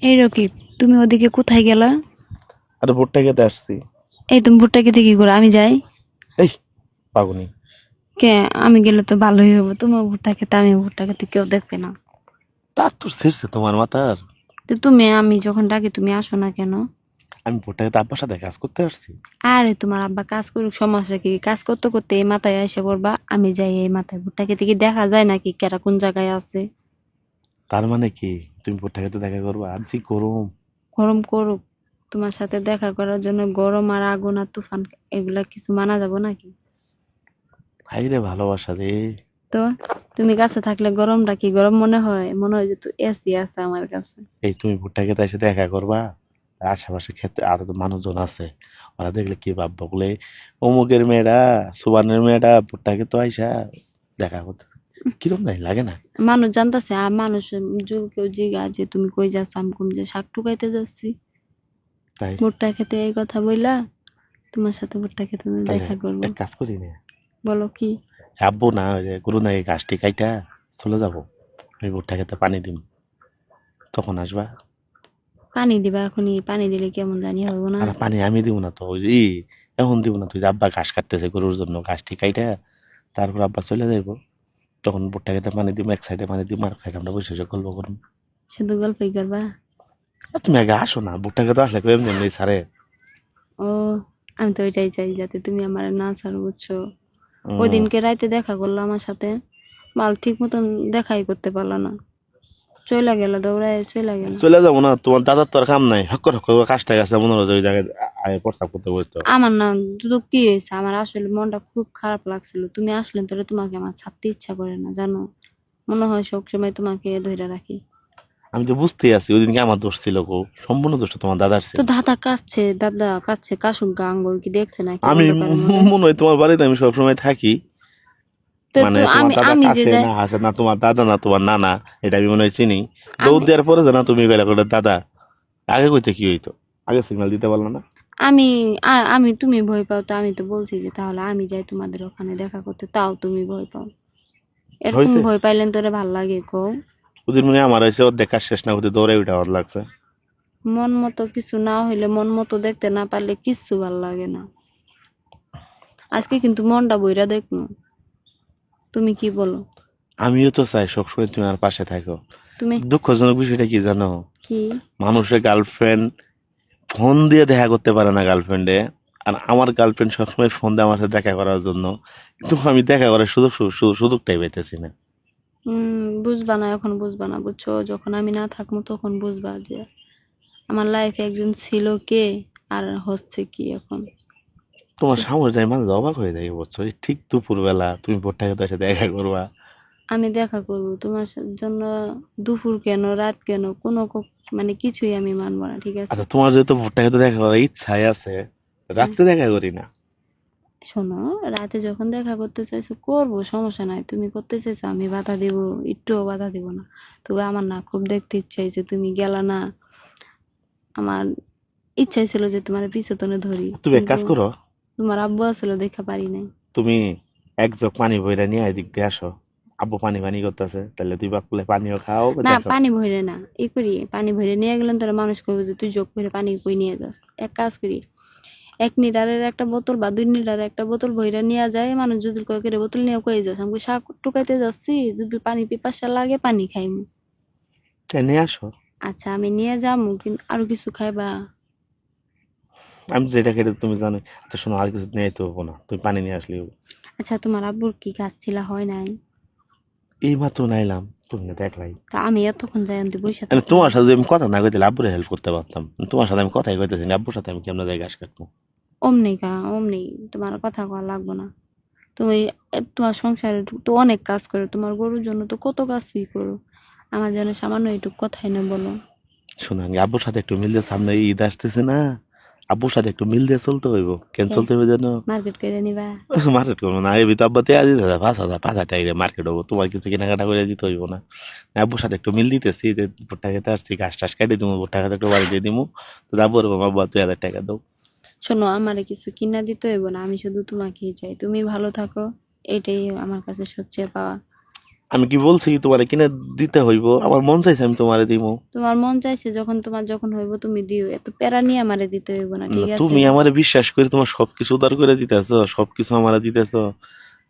এই রকিব, তুমি ওদিকে কোথায় গেলা? আরে ভুট্টা খেতে আসছি। এই তুমি ভুট্টা খেতে কি করো? আমি যাই। এই পাগুনি। কে? আমি গেলে তো ভালোই হবো, তোমার ভুট্টা খেতে আমি ভুট্টা খেতে কেউ দেখবে না। তা তোর ছিঁড়ছে তোমার মাথার। তো তুমি, আমি যখন ডাকি তুমি আসো না কেন? আমি ভুট্টা খেতে আব্বার সাথে কাজ করতে আসছি। আরে তোমার আব্বা কাজ করুক, সমস্যা কি? কাজ করতে করতে এই মাথায় এসে পড়বা আমি যাই এই মাথায়? ভুট্টা খেতে কি দেখা যায় নাকি কেরা কোন জায়গায় আছে? তার মানে কি তুমি ভুট্টা খেতে দেখা করবা? আনছি গরম। গরম করুক, তোমার সাথে দেখা করার জন্য গরম আর আগুন আর তুফান এগুলা কিছু মানা যাবো নাকি? হাই রে ভালোবাসা রে। তো তুমি কাছে থাকলে গরমটা কি গরম মনে হয়? মনে হয় যে তো এসি আছে আমার কাছে। এই তুমি ভুট্টা খেতে এসে দেখা করবা, আর আশেপাশে খেতে আরো তো মানুষজন আছে, ওরা দেখলে কি ভাববো বলে অমুকের মেয়েরা, সুবানের মেয়েরা ভুট্টা খেতে আইসা দেখা করতে। কিরম নাই লাগে না? মানুষ জানতাছে, আর মানুষ যদি কেউ জিগা যে তুমি কই যাচ্ছ, আমি কম যে শাক টুকাইতে যাচ্ছি তাই ভুট্টা খেতে, এই কথা বইলা তোমার সাথে ভুট্টা খেতে তাহলে দেখা করবো। এক কাজ করি না, বলো কি? আব্বু না ওই যে গুরু নাই গাছটি কাইটা চলে যাবো, আমি ভুট্টা খেতে পানি দিম, তখন আসবা। পানি দিবা? এখনই পানি দিলে কেমন জানি হবো না? আর পানি আমি দিব না তো, ওই যে এখন দিব না, তুই যে আব্বা ঘাস কাটতেছে গরুর জন্য, ঘাসটি কাইটা তারপর আব্বা চলে যাইবো, তখন ভুট্টা খেতে পানি দিব, এক সাইডে পানি দিব, আর সাইডে আমরা বসে বসে গল্প করবো। শুধু গল্পই করবা? আর তুমি আগে আসো না, ভুট্টা খেতে আসলে কেউ এমনি এমনি ছাড়ে। ও, আমি তো ওইটাই চাই, যাতে তুমি আমার না ছাড়ো, বুঝছো? ওই উম, দিনকে রাইতে দেখা করলো আমার সাথে, মাল ঠিক মতন দেখাই করতে পারলো না, চইলা গেল, দৌড়ায় চইলা গেল। চলে যাবো না, তোমার দাদার তো আর কাম নাই, হক্কর হক্কর করে কাজটা গেছে মনে হচ্ছে ওই জায়গায় আয় প্রস্তাব করতে বসতো। আমার না, তো কি হয়েছে, আমার আসলে মনটা খুব খারাপ লাগছিল, তুমি আসলে তাহলে তোমাকে আমার ছাড়তে ইচ্ছা করে না, জানো? মনে হয় সব সময় তোমাকে ধরে রাখি। আমি তো বুঝতেই আছি ওই দিনকে আমার দোষ ছিল, গো সম্পূর্ণ দোষটা তোমার দাদার তো ছিল। দাদা কাচ্ছে, দাদা কাচ্ছে, কাশুক গা, আঙ্গুর কি দেখছে নাকি আমি অন্ধকারের মধ্যে? মনে হয় তোমার বাড়িতে আমি সবসময় থাকি, তো মানে তো তোমার আমি দাদা আমি যে কাছে যাই, না হাসে না, তোমার দাদা না তোমার নানা, এটা আমি মনে হয় চিনি। দৌড় আমি দেওয়ার পরে জানা তুমি বেলা করে দাদা, আগে কইতে কি হইতো, আগে সিগন্যাল দিতে পারলো না। আমি আমি তুমি ভয় পাও তো আমি তো বলছি যে তাহলে আমি যাই তোমাদের ওখানে দেখা করতে, তাও তুমি ভয় পাও। এরকম হয়েছে ভয় পাইলেন তোরে ভাল লাগে কও? ওদের মনে হয় আমার এসে ওর দেখা শেষ না হতে দৌড়ে উঠে আমার লাগছে। মন মতো কিছু না হইলে, মন মতো দেখতে না পারলে কিচ্ছু ভাল লাগে না। আজকে কিন্তু মনটা বইরা দেখনো, তুমি কি বলো? আমিও তো চাই সবসময় তুমি আমার পাশে থাকো। তুমি দুঃখজনক বিষয়টা কি জানো, কি? মানুষের গার্লফ্রেন্ড ফোন দিয়ে দেখা করতে পারে না গার্লফ্রেন্ডে, আর আমার গার্লফ্রেন্ড সবসময় ফোন দেয় আমার সাথে দেখা করার জন্য, কিন্তু আমি দেখা করার সুযোগটাই পাইতেছি না। বুঝবা না, এখন বুঝবা না, বুঝছো? যখন আমি না থাকবো তখন বুঝবা যে আমার লাইফে একজন ছিল কে, আর হচ্ছে কি এখন। তোমার ছি, সামনে যাই মাঝে অবাক হয়ে যায়, বলছো এই ঠিক দুপুরবেলা তুমি ভোরটা সাথে দেখা করবা। আমি দেখা করবো তোমার জন্য, দুপুর কেন, রাত কেন, কোনো মানে কিছুই আমি মানবো না, ঠিক আছে? আচ্ছা তোমার যেহেতু ভোরটা সাথে দেখা করার ইচ্ছাই আছে, হ্যাঁ, রাত্রে দেখা করি না? শোনো, রাতে যখন দেখা করতে চাইছো করবো, সমস্যা নাই, তুমি করতে চাইছো আমি বাধা দিব? একটুও বাধা দিব না। তবে আমার না খুব দেখতে ইচ্ছা হয়েছে, তুমি গেলা না, আমার ইচ্ছা ছিল যে তোমার পিছনে ধরি, তুমি এক কিন্তু কাজ করো, তোমার আব্বু আসলে দেখা পারি নাই। তুমি এক জগ পানি বইরা নিয়ে এদিক দিয়ে আসো, আব্বু পানি পানি করতেছে, তাহলে দুই বাপলে পানিও খাও না, দেখো। পানি ভরে না, ই করি, পানি ভরে নিয়ে গেলেন তারা মানুষ করবে যে তুই যোগ করে পানি কই নিয়ে যাস। এক কাজ করি, 1 লিটারের একটা বোতল বা 2 লিটারের একটা বোতল ভইরা নিয়ে যায়, মানুষ যদি কয় করে বোতল নিয়ে কই যাস, আমি কই, শাক টুকাইতে যাচ্ছি, যদি পানি পিপাসা লাগে পানি খাইমু। তাই নিয়ে আসো। আচ্ছা আমি নিয়ে যামু, কিন্তু আরো কিছু খাইবা? আমি যেটা খেতে তুমি জানো। আচ্ছা শোনো, আর কিছু নিয়ে যেতে হবো না, তুমি পানি নিয়ে আসলে হবো। আচ্ছা তোমার আব্বুর কি কাজ ছিল, হয় নাই? এই মাত্র নাইলাম, তুমি না দেখলাই। তা আমি এতক্ষণ যাই আনতে বসে মানে থাকলাম। তোমার সাথে যদি আমি কথা না কইতে আব্বুরে হেল্প করতে পারতাম, তোমার সাথে আমি কথাই কইতেছি না, আব্বুর সাথে আমি কেমন জায়গায় ঘাস কাটবো। অমনি কা অমনি, তোমার কথা কওয়া লাগবো না। তুমি তোমার সংসারে তো অনেক কাজ করো, তোমার গরুর জন্য তো কত কাজই করো, আমার জন্য সামান্য একটু কথাই না বলো? শোনো, আমি আব্বুর সাথে একটু মিল দিয়ে, সামনে ঈদ আসতেছে না, আব্বুর সাথে একটু মিল দিয়ে চলতে হইব। কেন কে? চলতে হইব জানো? মার্কেট করে নিবা? মার্কেট করবো না, এই তো আব্বা তেয়া দিতে 5,000 5,000 টাকা মার্কেট হবো, তোমার কিছু কেনাকাটা করে দিতে হইব না? আব্বুর সাথে একটু মিল দিতেছি যে ভুট্টা খেতে আসছি, ঘাস টাস কেটে দিবো, ভুট্টা খেতে একটু বাড়ি দিয়ে দিবো, তো আব্বু বলবো আব্বা 2,000 টাকা দাও। শোনো, আমারে কিছু কিনা দিতে হইব না, আমি শুধু তোমাকেই চাই, তুমি ভালো থাকো, এটাই আমার কাছে সবচেয়ে পাওয়া। আমি কি বলছি তোমারে কিনে দিতে হইব? আমার মন চাইছে আমি তোমারে দিব। তোমার মন চাইছে যখন তোমার যখন হইব তুমি দিও, এত প্যারা নিয়ে আমারে দিতে হইব না, না, ঠিক আছে? তুমি আমারে বিশ্বাস করে তোমার সবকিছু উদার করে দিতেছো, সবকিছু আমারে দিতেছো,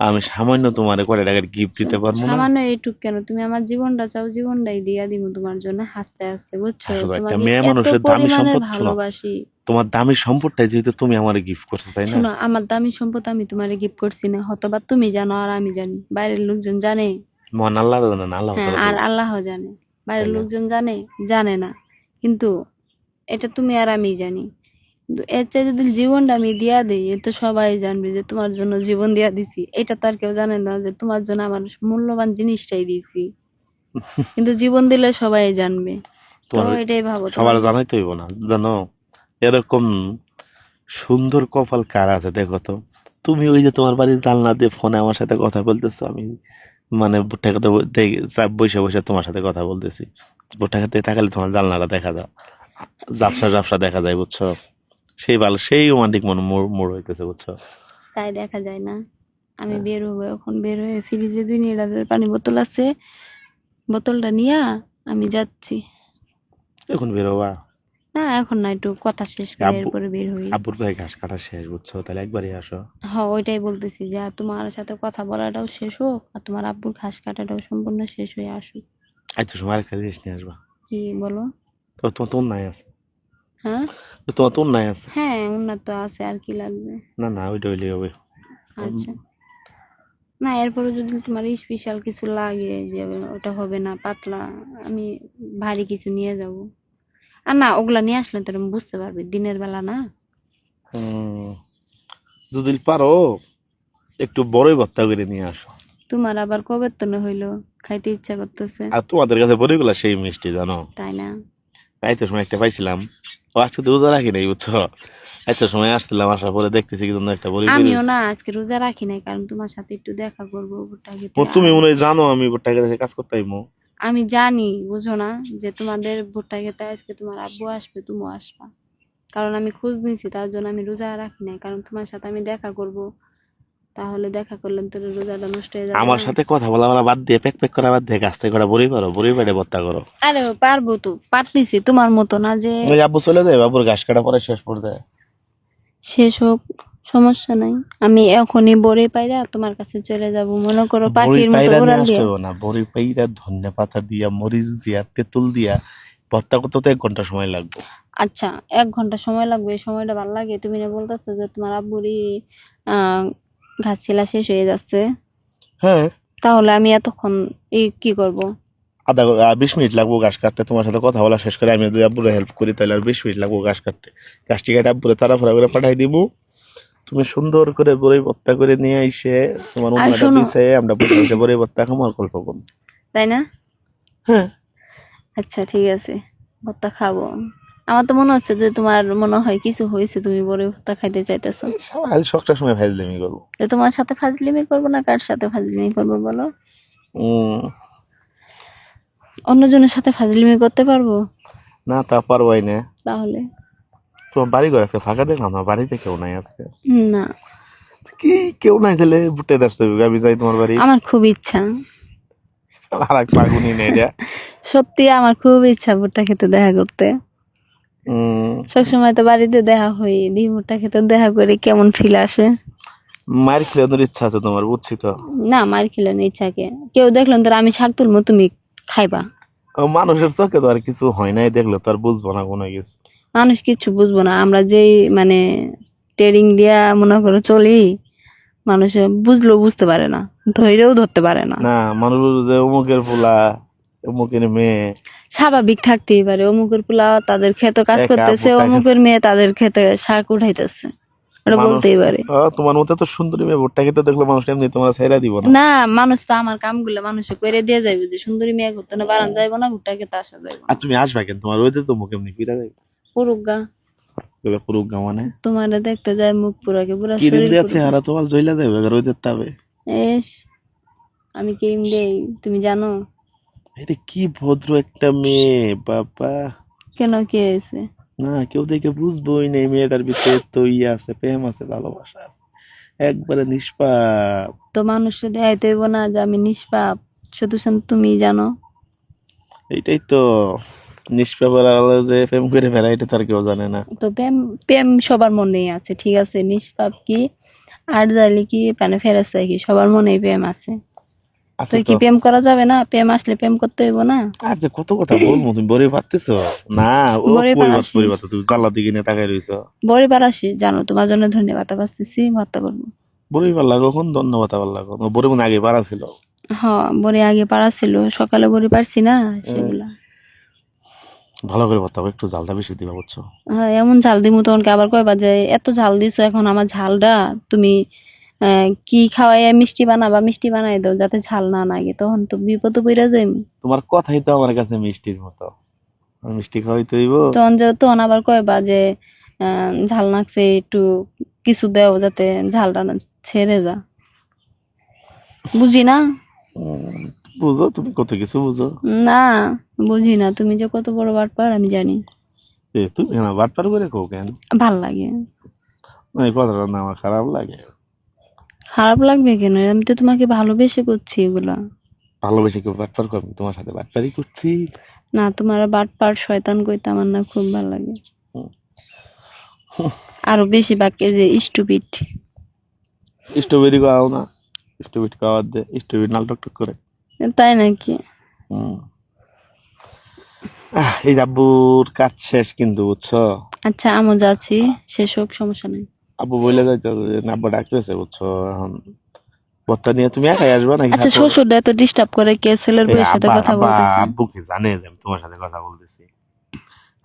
আমি সামান্য তোমারে কয়টা টাকার গিফট দিতে পারবো না? সামান্য এইটুক কেন, তুমি আমার জীবনটা চাও, জীবনটাই দিয়া দিব তোমার জন্য হাসতে হাসতে, বুঝছো? আসলে একটা তোমাকে মেয়ে এত মানুষের দামি পরিমাণের সম্পদ, শোনো, ভালোবাসি। তোমার দামি সম্পদটাই যেহেতু তুমি আমারে গিফট করছো, তাই না? শোনো, আমার দামি সম্পদ আমি তোমারে গিফট করছি না, হয়তোবা তুমি জানো আর আমি জানি, বাইরের লোকজন জানে। মহান আল্লাহ জানে না, আল্লাহ হ্যাঁ, তাআলা আর জানে, আল্লাহ জানে। বাইরের তাই না? লোকজন জানে, জানে না। কিন্তু এটা তুমি আর আমি জানি। কিন্তু এর চেয়ে যদি জীবনটা আমি দিয়া দিই, এ তো সবাই জানবে যে তোমার জন্য জীবন দিয়া দিছি। এটা তো আর কেউ জানে না যে তোমার জন্য আমার মূল্যবান জিনিসটাই দিছি। কিন্তু জীবন দিলে সবাই জানবে। তো তোমার এটাই ভাবো তোমার সবার জানাইতে হইব না, জানো? এরকম সুন্দর কপাল কার আছে দেখো তো। তুমি ওই যে তোমার বাড়ির জানলা দিয়ে ফোনে আমার সাথে কথা বলতেছো, আমি মানে ভুট্টা খেতে বসে বসে তোমার সাথে কথা বলতেছি। ভুট্টা খেতে তাকালে তোমার জানলাটা দেখা যায়, ঝাপসা ঝাপসা দেখা যায়, বুঝছো? সেই ভালো, সেই রোমান্টিক মনে মোড় মোড় হইতেছে, বুঝছো? তাই দেখা যায় না। আমি হ্যাঁ। বের হবো এখন, বের হয়ে ফ্রিজে 2 লিটারের পানি বোতল আছে, বোতলটা নিয়া আমি যাচ্ছি। এখন বেরোবা? না এখন না, একটু কথা শেষ করে আব্বু, এরপরে বের হই। আব্বুর ভাই ঘাস কাটা শেষ, বুঝছো? তাহলে একবারই আসো। হ্যাঁ, ওইটাই বলতেছি যে তোমার সাথে কথা বলাটাও শেষ হোক আর তোমার আব্বুর ঘাস কাটাটাও সম্পূর্ণ শেষ হয়ে আসুক। আচ্ছা, সময় আরেকটা জিনিস নিয়ে আসবা। কি বলো? তো তোমার তোর নাই আছে? হ্যাঁ, তো তোমার তোর নাই আছে? হ্যাঁ, উন্নত তো আছে, আর কি লাগবে? না না, ওইটা হইলেই হবে। আচ্ছা, না এরপরে যদি তোমার স্পেশাল কিছু লাগে যে ওটা হবে না পাতলা, আমি ভারী কিছু নিয়ে যাব। আর না, ওগুলা নিয়ে আসলে তো তুমি বুঝতে পারবে দিনের বেলা না। হুম, যদি পারো একটু বড়ই ভর্তা করে নিয়ে আসো। তোমার আবার কবে তো হইলো, খাইতে ইচ্ছা করতেছে, আর তোমাদের কাছে বড়িগুলা সেই মিষ্টি, জানো? তাই না? আইতে সময় একটা পাইছিলাম, ও আজকে তো রোজা রাখি নাই, বুঝছো? আইতে সময় আসছিলাম, আসার পরে দেখতেছি কি একটা বড়ি বের আমিও হইছে। না আজকে রোজা রাখি নাই, কারণ তোমার সাথে একটু দেখা করবো ভুট্টা খেতে। তুমি আর মনে হয় জানো আমি ভুট্টা খেতে কাজ করতে আইমু। আমি জানি, বুঝো না, যে তোমাদের ভুট্টা খেতে আজকে তোমার আব্বু আসবে, তুমিও আসবা। কারণ আমি খোঁজ নিছি, তার জন্য আমি রোজা রাখি নাই, কারণ তোমার সাথে আমি দেখা করব। তাহলে দেখা করলাম তোর রোজাটা নষ্ট হয়ে যাবে আমার না। সাথে কথা বলা বলা বাদ দিয়ে, প্যাক প্যাক করা বাদ দিয়ে, গাছ থেকে করা বড়ি পারো, বড়ি পেটে ভর্তা করো। আরে পারবো তো, পারতেছি, তোমার মতো না যে। ওই আব্বু চলে যায়, বাবুর ঘাস কাটা পরে শেষ পড়তে। শেষ হোক, সমস্যা নাই। আমি এখনই বড়ি পাইরা তোমার কাছে চলে যাব, মনে করো বড়ি পাখির মতো পাইরা নিয়ে উড়াল আসতে দিয়া। হবে না, বড়ি পাইরা ধনে পাতা দিয়া, মরিচ দিয়া, তেঁতুল দিয়া ভর্তা করতে তো 1 ঘন্টা সময় লাগবে। আচ্ছা, 1 ঘন্টা সময় লাগবে, এই সময়টা ভালো লাগে? তুমি না বলতেছো যে তোমার আব্বুরই আহ ঘাস ছেলা শেষ হয়ে যাচ্ছে, হ্যাঁ, তাহলে আমি এতক্ষণ কি করব? 20 মিনিট লাগবো ঘাস কাটতে। তোমার সাথে কথা বলা শেষ করে আমি দুই আব্বুরে হেল্প করি, তাহলে আর 20 মিনিট লাগবো ঘাস কাটতে। ঘাসটি কেটে আব্বুরে তাড়াহুড়া করে পাঠাই দিব। তুমি সুন্দর করে বড়ি ভর্তা করে নিয়ে এসে তোমার আর উন্নাটা শোনো, পিছে আমরা বসে বসে বড়ি ভর্তা খাবো আর গল্প করবো। তাই না? হ্যাঁ। আচ্ছা ঠিক আছে, ভর্তা খাবো। আমার তো মনে হচ্ছে যে তোমার মনে হয় কিছু হয়েছে, তুমি বড় ভর্তা খাইতে চাইতেছো। সকাল সবটা সময় ফাইজলামি করবো। তো তোমার সাথে ফাজলিমি করবো না কার সাথে ফাজলিমি করবো বলো? উম অন্যজনের সাথে ফাজলিমি করতে পারবো? না, তা পারবাই না। তাহলে তোমার বাড়ি ঘর আজকে ফাঁকা দেখলাম না, বাড়িতে কেউ নাই আজকে। না, কি, কেউ নাই তাহলে বুটে দাঁড়ছে, আমি যাই তোমার বাড়ি। আমার খুব ইচ্ছা, আর এক পাগুনি নেই এটা। সত্যি আমার খুব ইচ্ছা ভুট্টা খেতে দেখা করতে। উম সবসময় তো বাড়িতে দেখা হয়, দি ভুট্টা খেতে দেখা করে কেমন ফিল আসে। মায়ের খেলানোর ইচ্ছা আছে তোমার, বুঝছি তো। না, মার খেলেন ইচ্ছাকে কেউ দেখলেন তোর আমি শাক তুলবো, তুমি খাইবা। ও, মানুষের চোখে তো আর কিছু হয় নাই, দেখলে তো আর বুঝবো না কোনো কিছু। মানুষ কিচ্ছু বুঝবো না, আমরা যেই মানে ট্রেডিং দিয়া মনে করে চলি, মানুষে বুঝলেও বুঝতে পারে না, ধৈরেও ধরতে পারে না। না, মানুষ বলবে যে অমুকের পোলা, অমুকের মেয়ে স্বাভাবিক থাকতেই পারে, অমুকের পোলা তাদের ক্ষেতে কাজ একা করতেছে, ভুট্টা খেতে। অমুকের মেয়ে তাদের ক্ষেতে শাক উঠাইতেছে, ওটা মানুষ, বলতেই পারে। তোমার মতো তো সুন্দরী মেয়ে ভুট্টা খেতে দেখলে মানুষ এমনি তোমার ছেড়ে দিব না। না, মানুষ তো আমার কামগুলো মানুষে করে দিয়ে যাবে, যে সুন্দরী মেয়ে করতে না বাড়ান যাইবো না, ভুট্টা খেতে আসা যাইবো আর না। তুমি আসবা কেন? তোমার ওইদের তো মুখ এমনি পিড়া যায়। পুরুগা, পুরুক গা মানে তোমারে দেখতে যায় মুখ পুরাকে, পুরা কিরিম শরীর দিয়ে পুরুক। চেহারা তোমার জইলা যাবে এবার ওইদের তাবে। এস, আমি ক্রিম দেই, তুমি জানো? এটা কি ভদ্র একটা মেয়ে, বাবা! কেন, কি হয়েছে? না, কেউ দেখে বুঝবোই না এই মেয়েটার ভিতরে তো ইয়ে আছে, প্রেম আছে, ভালোবাসা আছে, একবারে নিষ্পাপ। তো মানুষে দেখাইতে হইব না যে আমি নিষ্পাপ? শুধু তুমি জানো। এইটাই তো নিষ্পাপের আলো যে প্রেম করে ফেলা, এটা তো আর কেউ জানে না। তো প্রেম প্রেম সবার মনেই আছে, ঠিক আছে, নিষ্পাপ কি আর জালি কি মানে ফেরেস্তা কি সবার মনেই প্রেম আছে। তো আছে কি তো। প্রেম করা যাবে না? প্রেম আসলে প্রেম করতে হইব না? আর যে কত কথা বলবো, তুমি বড়ি পারতেছো না? ও বড়িবার পরিবার আসি, পরিবার, তুমি জানলার দিকে নিয়ে তাকাই রইছো। বড়িবার আসি, জানো তোমার জন্য ধন্যবাদ বাঁচতেছি, হত্যা করবো। বড়ি পারলা কখন? ধন্যবাদ আবার লাগো বড়ি মনে আগে পারা ছিল। হ্যাঁ, বড়ি আগে পারা ছিল, সকালে বড়ি পারছি না এ, সেগুলা। ভালো করে বলতে হবে, একটু জালটা বেশি দিবা বুঝছো? হ্যাঁ, এমন ঝাল দিমু তখনকে আবার কইবা যে এত ঝাল দিছো, এখন আমার ঝালটা তুমি কি খাওয়াইয়া মিষ্টি বানাবা, মিষ্টি বানাই দাও যাতে ঝাল না লাগে, তখন তো বিপদে পইরা যাইম। তোমার কথাই তো আমার কাছে মিষ্টির মতো। আর মিষ্টি খাওয়াইতে হইব। তখন আবার কইবা যে ঝাল লাগছে, একটু কিছু দেও যাতে ঝালটা না ছেড়ে যা। বুঝি না? উম, বুঝো, তুমি কত কিছু বুঝো। না, বুঝি না, তুমি যে কত বড় বাটপার আমি জানি। তুমি কেন বাটপার করে কও কেন? ভাল লাগে। না, এই কথাটা না আমার খারাপ লাগে। খারাপ লাগবে কেন? আমি তো তোমাকে ভালোবেসে করছি এগুলা। ভালোবেসে কেউ বাটপার করবে? তোমার সাথে বাটপারি করছি। না, তোমার বাটপার শয়তান কইতে আমার না খুব ভালো লাগে। হুম। আরো বেশি বাক্যে যে স্টুপিড। স্ট্রবেরি খাওয়াও না? স্ট্রবেরি খাওয়ার দে, স্ট্রবেরি লাল টকটক করে। তাই নাকি? হুম। এই আব্বুর কাজ শেষ কিন্তু বুঝছো? আচ্ছা, আমও যাচ্ছি, শেষ হোক, সমস্যা নেই। আব্বু বলে যাইতে আব্বু ডাকতেছে বুঝছো এখন। ভর্তা নিয়ে তুমি একাই আসবা নাকি আচ্ছা, সাথে? শ্বশুরটা এত ডিস্টার্ব করে কে ছেলের এই বউয়ের সাথে আব্বা কথা আব্বা বলতেছে? আব্বু কি জানে যে আমি তোমার সাথে কথা বলতেছি?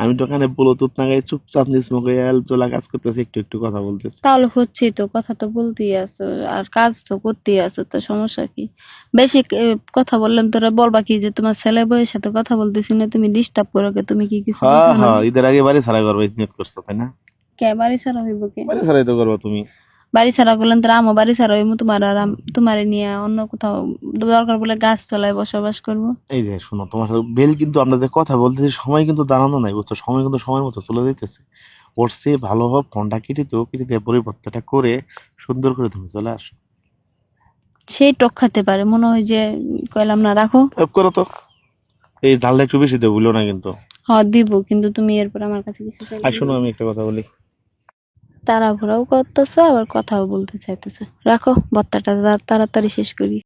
আমি তো ওখানে ব্লুটুথ লাগাই চুপচাপ নিসমুখে তোলা কাজ করতেছি, একটু একটু কথা বলতেছি। তাহলে হচ্ছেই তো, কথা তো বলতেই আছো আর কাজ তো করতেই আছো, তো সমস্যা কি? বেশি কথা বললেন তোরা বলবা কি যে তোমার ছেলে বউয়ের সাথে কথা বলতেছি না, তুমি ডিস্টার্ব করো কে? তুমি কি কিছু হ্যাঁ বুঝো না? হ্যাঁ, ঈদের আগে বাড়ি ছাড়া করবে নিয়ত করছো তাই না? কে বাড়ি ছাড়া হইব কে? বাড়ি ছাড়াই তো করবো তুমি। বাড়ি ছাড়া করলেন তোরা, আমও বাড়ি ছাড়া হইব, তোমার আর তোমারে নিয়ে অন্য কোথাও দরকার বলে গাছতলায় বসবাস করবো। এই যে শোনো, তোমার সাথে বেল কিন্তু আমরা যে কথা বলতেছি সময় কিন্তু দাঁড়ানো নাই বুঝছো, সময় কিন্তু সময়ের মতো চলে যাইতেছে। ওর চেয়ে ভালো হোক ফোনটা কেটে তো কেটে দিয়ে পরিবর্তনটা করে সুন্দর করে তুমি চলে আসো। সেই টক খেতে পারে মনে হয় যে, কইলাম না রাখো। অফ করো তো। এই ঝালটা একটু বেশি দেবো ভুলো না কিন্তু। হ্যাঁ দিব, কিন্তু তুমি এরপর আমার কাছে কিছু আর চাইলে শোনো, আমি একটা কথা বলি। তাড়াহুড়াও করতেছো, আবার কথাও বলতে চাইতেছো। রাখো, ভর্তাটা তাড়াতাড়ি শেষ করি।